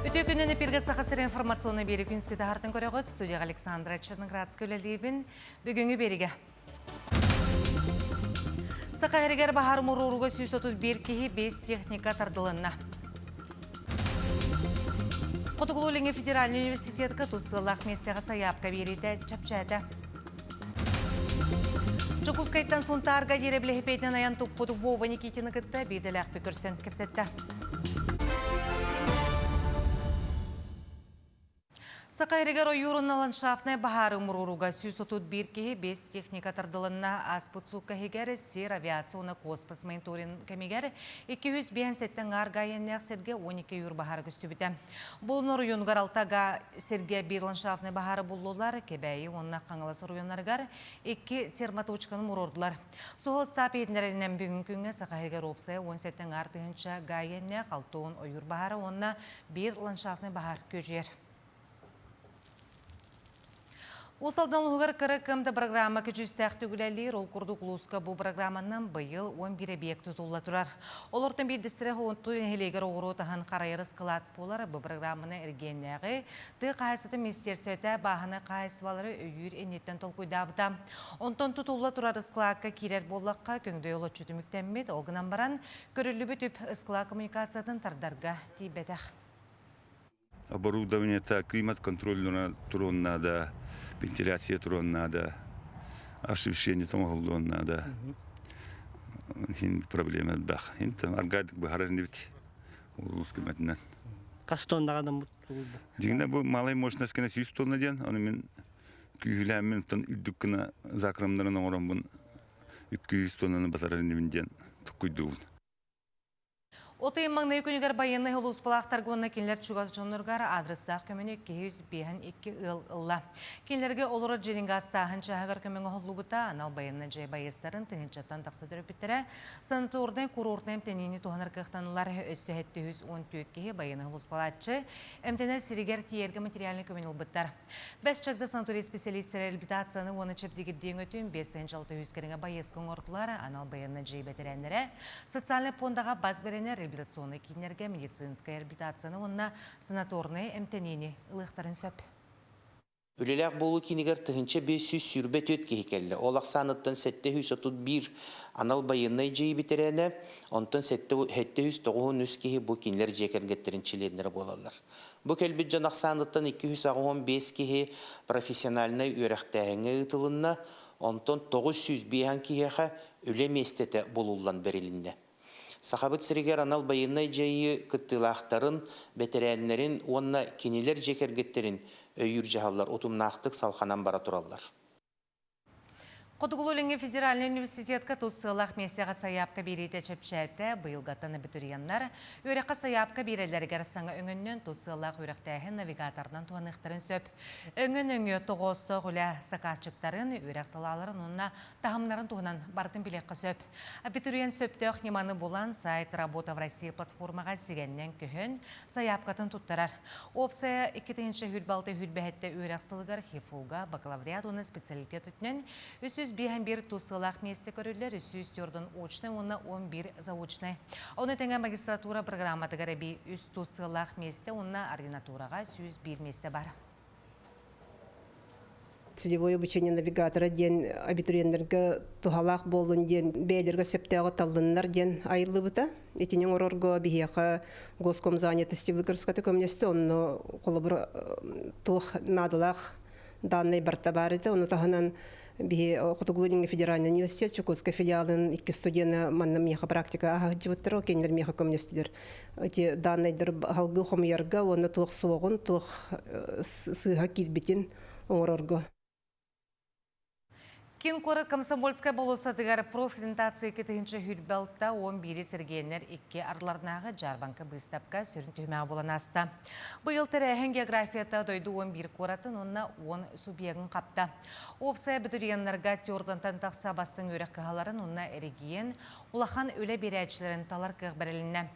Өтекүнен эпирге сақасыр информационны бері күнскі тағартын көріғыт студияға Александра Черноградск өлелейбін бүгінгі беріге. Сақа әрігер бағар мұруруға 131 кейі 5 техника тардылынна. Құтығылулыңы Федеральный университетка тұсылақ местеға саяпқа береті чапчайда. Чукускайттан сонтарға дереблі хепейтін аян тұппыды Вова Никитины күтті бейділі ақпы көрсен кепсетті. Сақайрегер ойырынна ландшафтная бағары мұруруға 131 кейі 5 техника тардылынна аспыт суккахигер сер авиацияны космос мониторинг кемегер 257 аргайыннақ серге 12 юр бағары күсті біті. Бұл нұр юнгар алтаға серге бір ландшафтная бағары бұллылар, кебәйі онына қаңыласы районларғар 2 термоточканы мұрордылар. Соғыл стап етіндерінен бүгін күнге Сақайрегер опсая 17 артығынша гайыннақ алтуын ойыр бағары онына бір ландшафтная бағар көжер. Осалдан ұғыр кірі программа күчістәқ түгіләлер ол күрдік лұсқа бұл программаннан бұйыл 11 объект тұтылы тұрар. Ол ортын бейдістірі ғонтуын хелегер оғыру тағын қарайырыз қылат болар бұл программаны әргеннәғі ды қайсыты министерсеті бағыны қайсывалары өйір енеттен толқойдабыда. Онтан тұтылы тұрар ысқылаққа керер болаққа көңді олы чүтіміктенмет олғынан баран көрілі бүтіп ысқылақ коммуникациятын тардарға тейбетақ. Оборудование, климат контроль турон надо, вентиляция турон надо, освещение там надо. Проблемы бах. Интем аргадик бахарен дивить. Ускиматна. Кастон дагадам. Дигна бу малай мощность кена 100 тонна ден, аны мен күйүләмен тон үдүккена закрамнарын оңорон бун 200 тоннаны батарен дивинден тукуйдуун. Отайым маңнай күнігер байынны ұлыс балақтар ғонна кенлер чугаз жонырғар адрестақ көмені 202 ылла. Кенлерге олыры женінгі астағын чағығар көмені ұлы бұта, анал байынны жай байыстарын тыңынчаттан тақсы дөріп біттірі, санатордың курортын әмтенені туғаныр қықтанылар өссі 714 кейі байынны ұлыс балатшы, әмтені сиригер тиергі материалны көмені ұлбыттар. Бәс чақды санатория специалистері реабилитацияны оны чептегідден өтін 5-600 керіңі байысқын ортылары, анал байынны жай бәтірәндері, социальный пондаға баз беренер реабилитационный кинерге медицинская реабилитацияны онна санаторный эмтенени ылықтарын сөп. Үлеләк болу кинегер тыгынча 500 сүрбет өтке хекелі. Олақ саныттан 731 анал байыннай жей битерәне, онтан 790 үскеhi bu кинлер жекергеттерінчелерінері болалар. Бұл кәлбет жанақ саныттан 215 кеhi профессиональный өрәқтәңі ұтылынна, онтан 900 бейхан кеха үле местеті болулан берілінді. Сахабыт сиригер анал байыннай жайы кыттылақтарын, бетерәнлерін, онна кенелер жекергеттерін өйір жағалар, отымнақтық салханан бара тұралар. Құтығылылыңы Федеральный университетка тұсылақ месеға саяпқа береті чөпшәті бұйылғаттаны бітіргенлер, өріққа саяпқа берелерігер саңа өңіннен тұсылақ өріқтәйін навигатордан туанықтарын сөп. Өңін тұғысты ғылы сақатчықтарын, өріқ салаларын онына тағымларын туғынан бартын білеққа сөп. Абитуриен сөптіқ неманы болан сайт «Работа в России» платформаға сигеннен көхін саяпқатын тұттарар. Опсая 2-ші хүлбалты хүлбәхетті өріқ сылғар хифуға бакалавриат оны специалитет өтінен бейхен тусылақ месті көрілер, үсіз түрдің очны, оны 11 заочны. Оны тәңі магистратура программаты ғарабей үс тусылақ месті, оны ординатураға 101 месті бар. Целевое обучение навигатора ден абитуриентерге тухалақ болын ден бәйлерге сөптәғы талынлар ден айылы бұта. Етінен орорго бігеға госком занятости выгрузкаты көмнесті, оны қолы бір тух надылақ данный барта бар еді, оны тағынан Құтығылылыңы Федеральный университет, Чукотской филиалын 2 студияны манна меха практика ағыджыбыттыр, кенлер меха көмнестілер. Эти данныйдыр халғы хомыярға, оны туық суығын, туық сыға кетбетін оңырорғы. Кен қоры Комсомольская болусатығар профилентация кетігінші хүлбәлтта 11 сергенер 2 арларнағы жарбанка бұстапқа сүрін түйме болан асты. Бұйыл тірәхін географията дойды 11 қоратын, онына 10 субъегін қапты. Опсая бітіргенлерға теордантан тақса бастың өрек қағаларын, онына әрегейін, улахан өлі берәтшілерін талар қығбірілінне.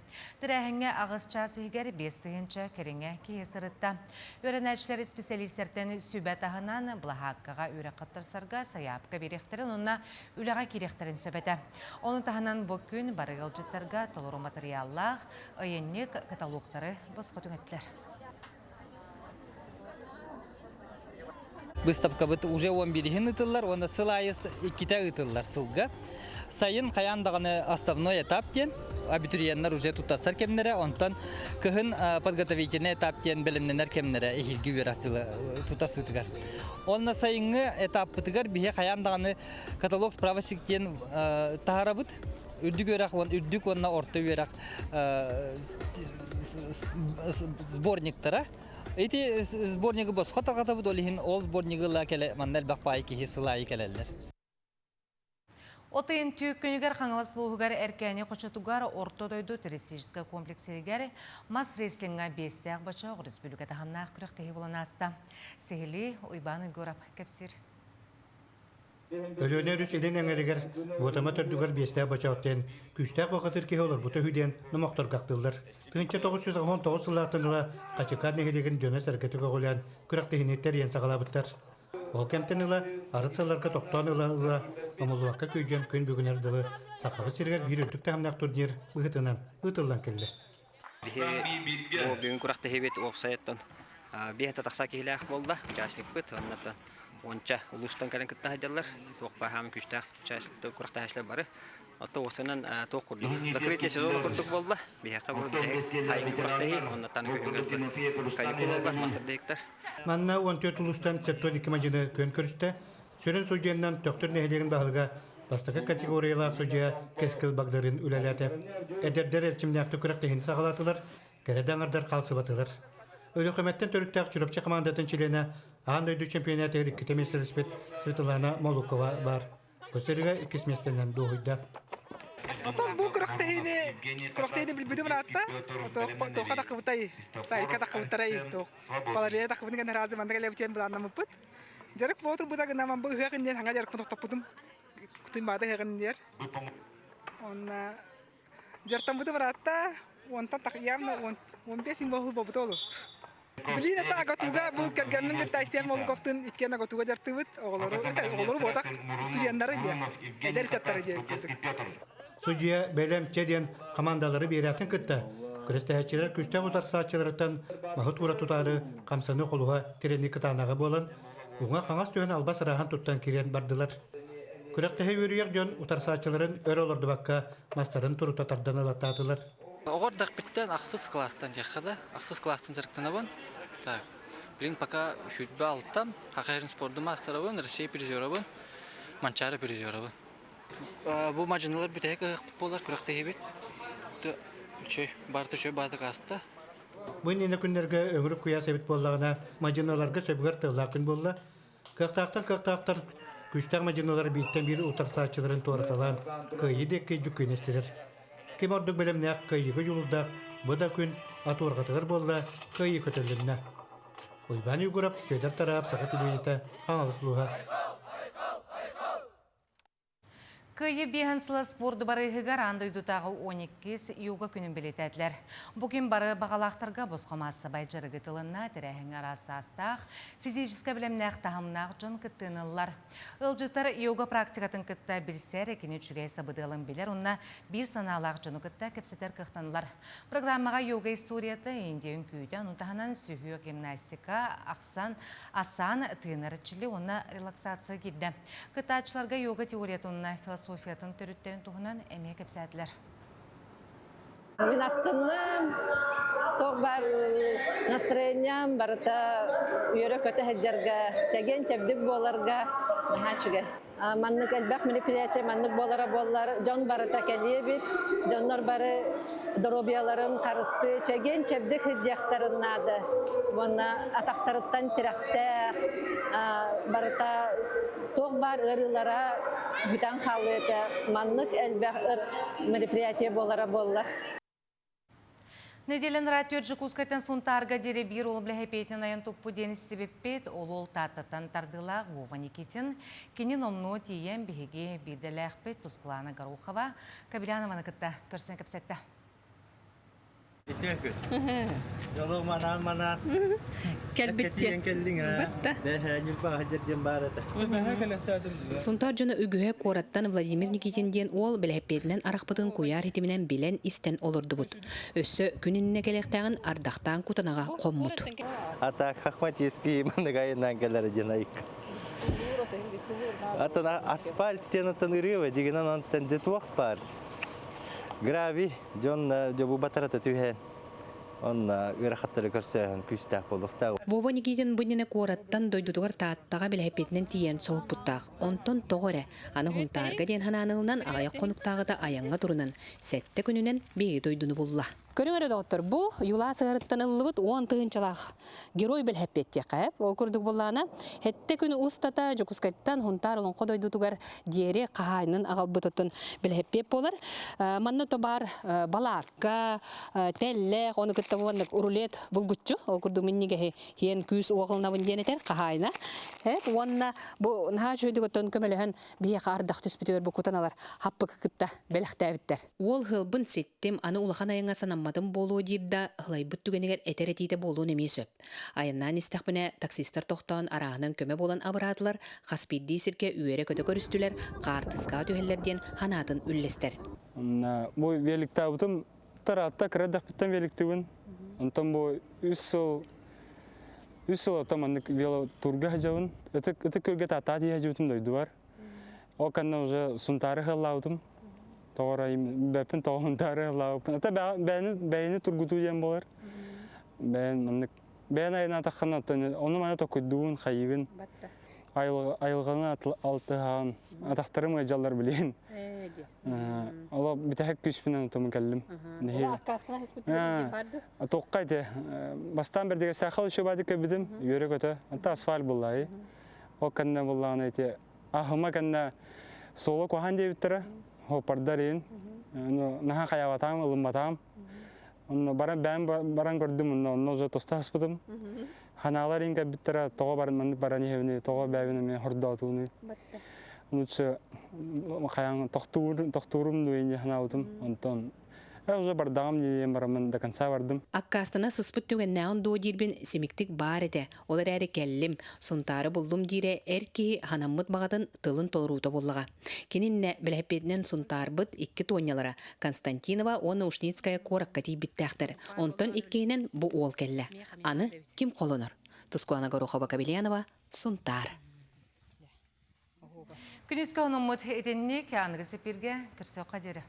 Тірәхінге ағыз часығығар 5-тігінші керіңе кейесірітті. Өренәтшілері специалистерден сүбәт ағынан бұлағаққаға өрек қаттырсарға саяпқа беректерін, онына үліға керектерін сөбәті. Оның тағынан бұл күн барығыл жыттарға талыру материаллақ, өйеннек каталогтары босқытың әттілер. Выставка быт уже 11 ытыллар, оны сылайыс 2 ытыллар сылга. Сайын каяндаганы основной этап ден, абитуриенттер уже тутасар кемнере, онтан кыһын подготовительный этап ден белемненер кемнере эхилги үератчылы тутасытыгар. Онна сайынгы этап бытыгар бие каяндаганы каталог справочник ден тахарабыт. Үрдүк өрак, үрдүк онна орта өрак сборниктара. Эти сборники бос хотаргата бут олихин ол сборнигы ла келе мандал бакпай ки хисылай келелер. Отын түйіккөнігер қаңыласылуғығар әркәне қочатуғар ортодойду туристический комплексергер мас рейслинга бестяқ бача ғырыз бүлігі тағамнақ күріқтегі болан аста. Сехили ұйбаны көріп кәпсір. Өлөнерүс элен әңгәрегер ботама төрдүгөр бестә бачааттен күчтәк вакытыр ки олар бута хүден номоктор гактылдар. 1919 елларында Качакар нехелеген жөнөс әрекети көгөлән күрәктәһинеттер ян сагалабыттар. Ол кемтенила арыцаларга токтоныла омулуакка көйгән көн бүгенердиле сакалы сиргәр бир өтүк тәһәмнәк турнир быгытынан ытылдан келде. О бүгүн күрәктәһибет офсайттан бехта такса киләх булды. Участник бит аннан онча улустан кален кытта хадалар. Ток бахам күчтәк участник күрәктәһәшләр бары. Ата осынан ток курды. Закрытие сезона курдук булды. Бехка булды. Хайын күрәктәһи аннан таны күнгәлде. Кайыкулар мастер-директор. Манна 14 улустан септоник мажины көн көрүстә. Сөрен суҗеннан доктор нехелеген баһылга бастакы категориялар суҗа кескил багдарын үләләтә. Эдердер элчимнәкте күрәктәһин сагалатылар. Кәредән ардар калсыбатылар. Өлө хөкүмәттән төрүттәк чүрөпче командатын чиленә андойду чемпионаты риккете местерспет Светлана Молукова бар. Көсөргә 2 местеннән дуйда. Отон бу күрәктәһине билбидем ратта. Тока да кыбытай. Сайка да кыбытарай. Палария да кыбынган разы мандага лебчен буланна мыпыт. Жарык ботур буда гына ман бу хәгендән ханга жарык тотопудым. Кутыймада хәгендәр. Онна жартам будым ратта. Онтан так явно 15 мол бобутолу. Билина та агатуга бу кергәннең тайсен молуковтын икән агатуга жартыбыт. Оглары ботак студентлары дия. Эдер чаттары дия. Судья Белем Чеден командалары берәтен кытта. Күрәстәһәчеләр күчтә утарсачлардан махут ура тутары камсаны колуга тренинг кытанага болан. Уңа хаңас төһен албас рахан туттан кирен бардылар. Күрәктәһе үрүяк жон утарсачларын өр олорды бакка мастарын турута тардан алататылар. Огордак биттен аксыз класстан жакада, аксыз класстан жарыктанабын. Так. Блин, пока футбол алтам, хакерин спортды мастерабын, Россия призерабын, Манчары призерабын. Бу мажыналар битек футболлар күрәктәһе бит. Чөй, барды чөй барды каста. Бу нене күннәргә ömrүк куя сәбит боллагына мажыналарга сөбгәр тылакын болла. Кыктактар күчтәк мажыналар биттен бир утарсачларын тораталан, кыйдек жүкөнестер. Кем ордук белемне кыйгы юлда буда күн атургатыр болла, кыйы көтөлүннә. Уйбан югырап, сөйдәр тарап сагат идеята аңлыслыга. Кыйы бейхансылы спорды барыгығар андойдутағы 12 юга күнін білетәділер. Бүгін бары бағалақтарға босқамасы байжырығы тылына тірәхін арасы астақ, физическа білімнәқ тағымнақ жын күттінылар. Үлжіттар юга практикатын күтті білсер, екені чүгей сабыдылын білер, онна бір саналақ жыны күтті кепсетер күқтанылар. Программаға юга историяты ендеуін күйді, ұнтағынан сүйі гимнастика, асан тыынырычылы, онна релаксация кедді. Күттачыларға юга теорияты онна философиятын төрүттерин туһунан эмие кепсәтләр. Мен астыннам, тог бар настроениям барыта үйрө көтө хеджерге, чеген чебдик боларга, нахачыга. Маннык элбак мероприятие, маннык болара боллар, жон барыта келебит, жоннор бары доробияларын карысты, чеген чебдик хеджектарын нады. Бона атактарыттан тирактер, барыта тог бар ырылара бүтән халыты, маннык элбак мероприятие болара боллар. Неделен радио Джекускайтан сунтарга дере бир ол блехепейтен аян туппу ден истебеппет ол тататан тардылақ Вова Никитин, кенен омну тиен бігеге бирделәқпет Тусклана Гарухова, Кабелянованы кітті көрсен кепсетті. Jolo mana Кэлбиттен. Батта. Сунтар жона үгүһэ куораттан Владимир Никитин диэн ол билэппетинен арахпытын куяр хитиминен билен истен олордубут. Өссө күнүнне келектагын ардактан кутанага коммут. Ата Хахматьевский манагайынан келер денайк. Ата асфальт тенатан ирыва дигенен антен детвах бар. Грави жон жобу батарата түйен. Он үрәхәттәре көрсәһен күстә булдыкта. Вова Никитин буйнене куораттан дойдудугар тааттага билэппетинен тиен соопуттак. Онтон тогоре аны хунтарга ден хананылынан аяк конуктагыда аянга турунан сетте күнүнен беги дойдуну булла. Көрүңөрө доктор, бу юла сыгарыттан ыллыбыт 10 тыгынчалак герой билэппетте кайып. Ол көрдүк буллана хетте күнү устата жокускайттан хунтар олон кодойдутугар диере кахайнын агалбытытын билэппет болар. Манны тобар балакка телле оны кыттабаннык урулет булгутчу. Ол көрдүк минниге хен күс оголнабын денетер кахайна. Онна бу наха жүйдүгөтөн көмөлөһөн бие кардак түспүтөр бу кутаналар хаппык кытта белехтәбиттер. Ол хылбын сеттем аны улахан аянга санаммадым болуу дирда хылайбыт түгенегер этеретите болуу немесөп. Айыннан истахпыне таксистер тохтон арағынан көмө болан абыратылар хаспидди сирке үйере көтө көрүстүлер картыска төһеллерден ханатын үллестер. Бу великтабытым таратта кредах биттен великтибин. Онтон бу үсүл таманнык вело турга хажабын. Это көге татати хажабытым дойду бар. О канна уже сунтары хыллаудым. Тоғырайым, бәпін тоғындары лауыпын. Ата бәйіні тұргуту дем болар. Бәйін айына таққан аттан, оны мана тоқыдуын, қайығын, айылғаны алты ғаған, атақтарым ғажалар білейін. Ола бітәхек күшпінен ұтымын кәлім. Тоққайды. Бастан бірдегі сәқыл үші бады көбідім, үйері көті. Ата асфаль болай. О кәнне болағын әйте. Ахыма кәнне солы қоған дейбіттірі. Хопардарин, наха хаяватам, лымбатам. Баран көрдім, оны уже тоста аспыдым. Ханалар инге биттера тоға баран ехевіне, тоға бәвіне мен хордатуыны. Лучше хаяң тоқтурым дуйне ханаутым, онтон. Уже бардағым дейін барамын до конца бардым. Аккастана сыспыт түген наун до дирбин семиктик бар ете. Олар әрі кәллим, сұнтары болдым дире әрки ханаммыт бағатын тылын толыруыта боллаға. Кенінне біләпетінен сұнтар бұд 2 тонялара. Константинова оны Ушницкая коракка дейбіттәқтір. Онтон иккейінен бұ ол кәлі. Аны кім қолыныр? Тускуана Горохова Кабельянова, сұнтар. Күнескі онымыт етінне кәңгі сепірге кірсе қадері.